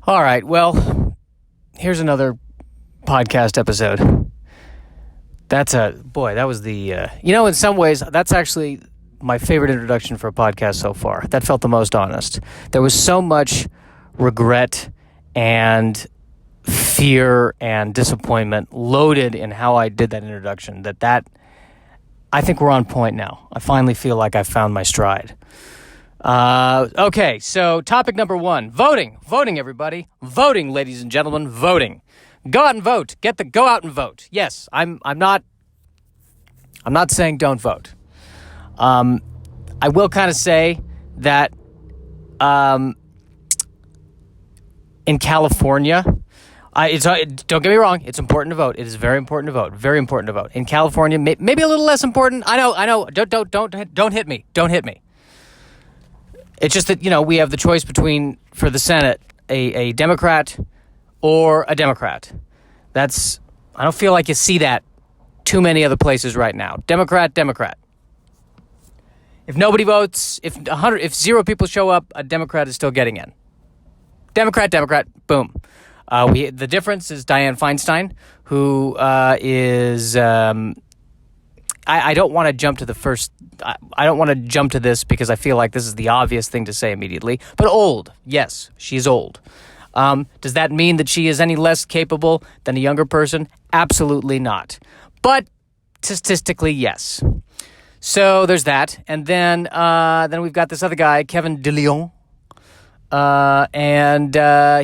All right, well, here's another podcast episode. That was the, in some ways, that's actually my favorite introduction for a podcast so far. That felt the most honest. There was so much regret and fear and disappointment loaded in how I did that introduction that I think we're on point now. I finally feel like I've found my stride. Okay, so topic number 1, voting. Voting, everybody. Voting, ladies and gentlemen, voting. Go out and vote. Go out and vote. Yes, I'm not saying don't vote. I will kind of say that in California, don't get me wrong, it's important to vote. It is very important to vote. Very important to vote. In California, maybe a little less important. I know. Don't hit me. Don't hit me. It's just that, we have the choice between, for the Senate, a Democrat or a Democrat. I don't feel like you see that too many other places right now. Democrat. If nobody votes, if 0 people show up, a Democrat is still getting in. Democrat, boom. The difference is Dianne Feinstein, who is... I don't want to jump to the first... I don't want to jump to this because I feel like this is the obvious thing to say immediately. But old. Yes, she's old. Does that mean that she is any less capable than a younger person? Absolutely not. But statistically, yes. So there's that. And then we've got this other guy, Kevin DeLeon. And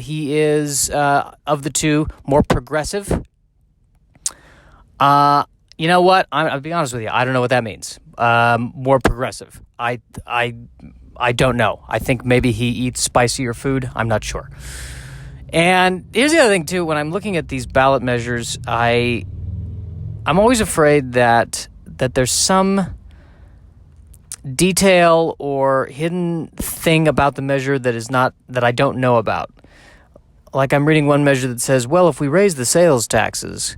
he is, of the two, more progressive. You know what? I'll be honest with you. I don't know what that means. More progressive. I don't know. I think maybe he eats spicier food. I'm not sure. And here's the other thing, too. When I'm looking at these ballot measures, I'm always afraid that there's some detail or hidden thing about the measure that I don't know about. Like I'm reading one measure that says, well, if we raise the sales taxes,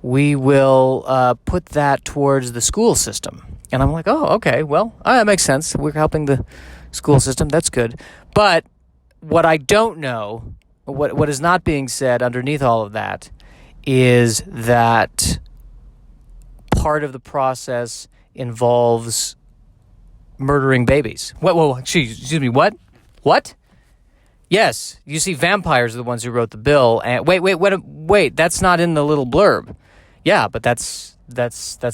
we will put that towards the school system. And I'm like, oh, okay, well, that makes sense. We're helping the school system. That's good. But what I don't know, what is not being said underneath all of that, is that part of the process involves murdering babies. Whoa, excuse me, what? What? Yes, you see, vampires are the ones who wrote the bill. And wait, that's not in the little blurb. Yeah, but that's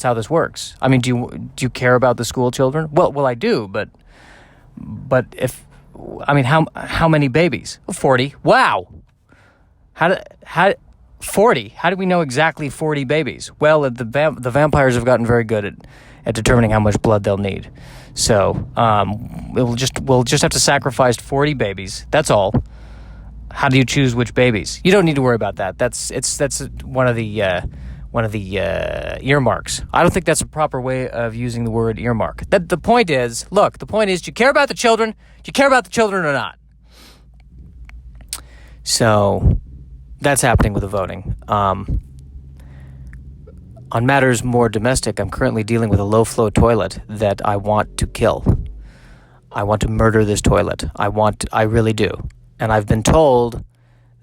how this works. I mean, do you care about the school children? Well, I do, but how many babies? 40. Wow. How 40? How do we know exactly 40 babies? Well, the vampires have gotten very good at determining how much blood they'll need. So we'll just have to sacrifice 40 babies. That's all. How do you choose which babies? You don't need to worry about that. That's one of the earmarks. I don't think that's a proper way of using the word earmark. The point is, do you care about the children? Do you care about the children or not? So that's happening with the voting. On matters more domestic, I'm currently dealing with a low-flow toilet that I want to kill. I want to murder this toilet. I really do. And I've been told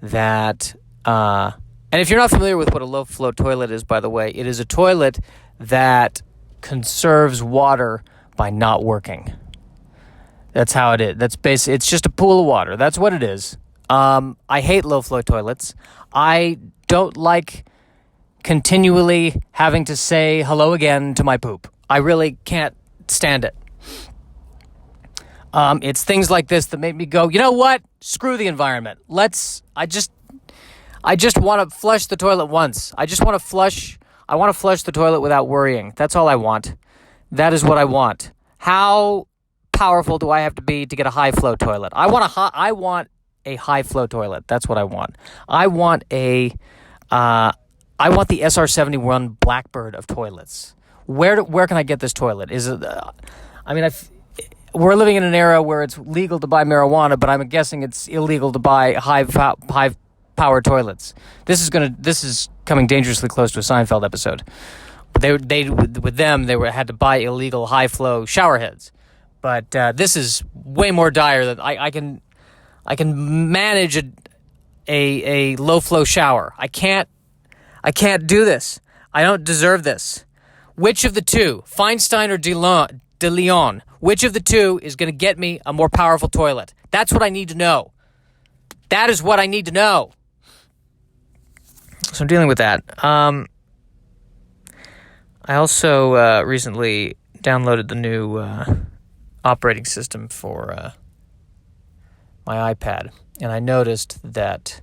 that, and if you're not familiar with what a low-flow toilet is, by the way, it is a toilet that conserves water by not working. That's how it is. It's just a pool of water. That's what it is. I hate low-flow toilets. I don't like continually having to say hello again to my poop. I really can't stand it. It's things like this that make me go, you know what? Screw the environment. I just want to flush the toilet once. I want to flush the toilet without worrying. That's all I want. That is what I want. How powerful do I have to be to get a high flow toilet? I want a high flow toilet. That's what I want. I want the SR-71 Blackbird of toilets. Where can I get this toilet? We're living in an era where it's legal to buy marijuana, but I'm guessing it's illegal to buy high power toilets. This is coming dangerously close to a Seinfeld episode. But they had to buy illegal high flow shower heads. But this is way more dire. That I can manage a low-flow shower. I can't do this. I don't deserve this. Which of the two, Feinstein or De Leon, which of the two is going to get me a more powerful toilet? That's what I need to know. That is what I need to know. So I'm dealing with that. I also recently downloaded the new operating system for my iPad, and I noticed that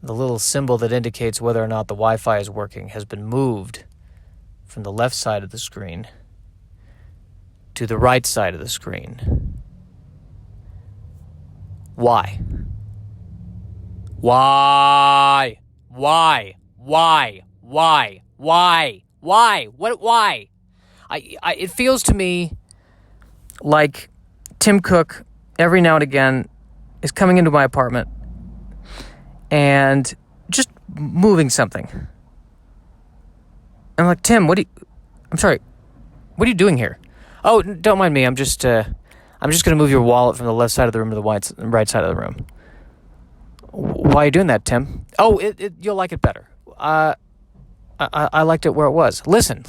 the little symbol that indicates whether or not the Wi-Fi is working has been moved from the left side of the screen to the right side of the screen. Why? Why? Why? Why? Why? Why? Why? What? Why? It feels to me like Tim Cook every now and again is coming into my apartment and just moving something. I'm like, Tim, what are you doing here? Oh, don't mind me. I'm just going to move your wallet from the left side of the room to the right side of the room. Why are you doing that, Tim? Oh, you'll like it better. I liked it where it was. Listen.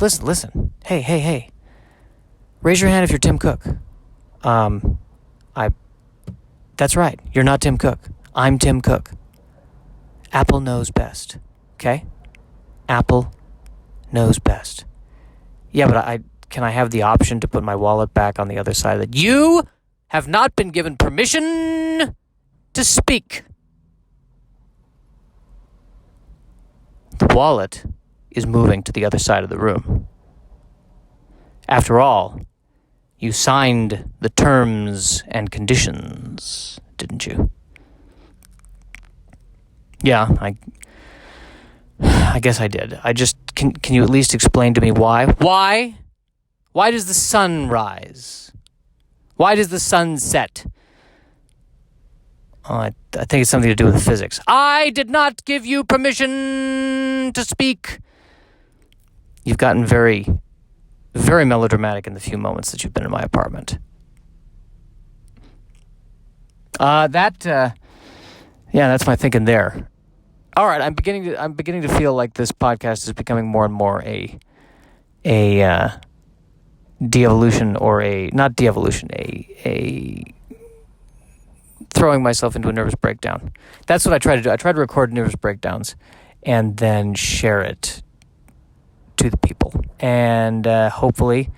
Hey. Raise your hand if you're Tim Cook. That's right. You're not Tim Cook. I'm Tim Cook. Apple knows best. Okay? Apple knows best. Yeah, but can I have the option to put my wallet back on the other side of it? You have not been given permission to speak. The wallet is moving to the other side of the room. After all, you signed the terms and conditions, didn't you? Yeah, I guess I did. Can you at least explain to me why? Why? Why does the sun rise? Why does the sun set? Oh, I think it's something to do with physics. I did not give you permission to speak. You've gotten very, very melodramatic in the few moments that you've been in my apartment. That's my thinking there. All right, I'm beginning to feel like this podcast is becoming more and more a de-evolution, or not de-evolution, a throwing myself into a nervous breakdown. That's what I try to do. I try to record nervous breakdowns and then share it to the people. And hopefully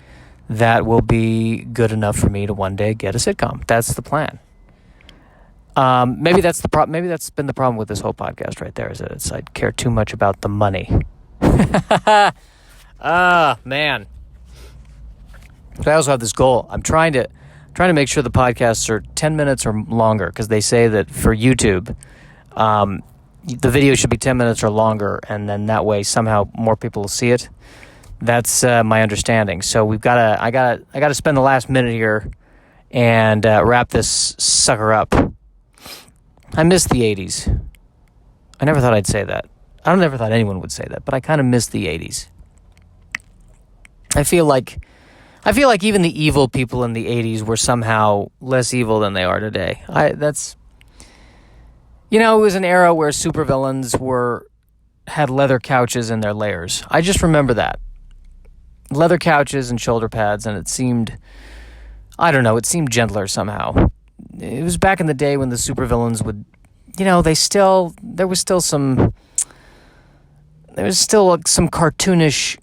that will be good enough for me to one day get a sitcom. That's the plan. Maybe that's the problem. Maybe that's been the problem with this whole podcast right there, is that I care too much about the money. Man. But I also have this goal. I'm trying to make sure the podcasts are 10 minutes or longer, because they say that for YouTube, the video should be 10 minutes or longer, and then that way somehow more people will see it. That's my understanding. So I gotta spend the last minute here and wrap this sucker up. I miss the 80s. I never thought I'd say that. I never thought anyone would say that, but I kind of miss the 80s. I feel like even the evil people in the 80s were somehow less evil than they are today. It was an era where supervillains had leather couches in their lairs. I just remember that. Leather couches and shoulder pads, and it seemed gentler somehow. It was back in the day when the supervillains would, there was still some cartoonish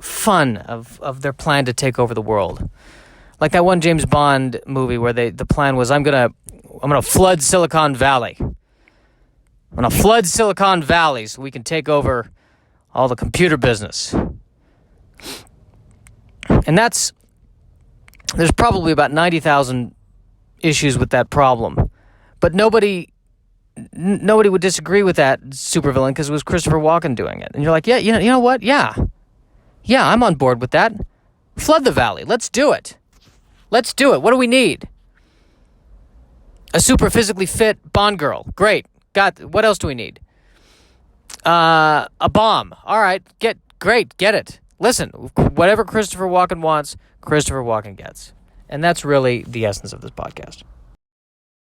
fun of their plan to take over the world. Like that one James Bond movie where the plan was, I'm gonna flood Silicon Valley. I'm gonna flood Silicon Valley so we can take over all the computer business. And there's probably about 90,000 issues with that problem. But nobody would disagree with that supervillain because it was Christopher Walken doing it. And you're like, yeah, you know what? Yeah, I'm on board with that. Flood the valley. Let's do it. What do we need? A super physically fit Bond girl. Great. What else do we need? A bomb. All right. Get it. Listen, whatever Christopher Walken wants, Christopher Walken gets. And that's really the essence of this podcast.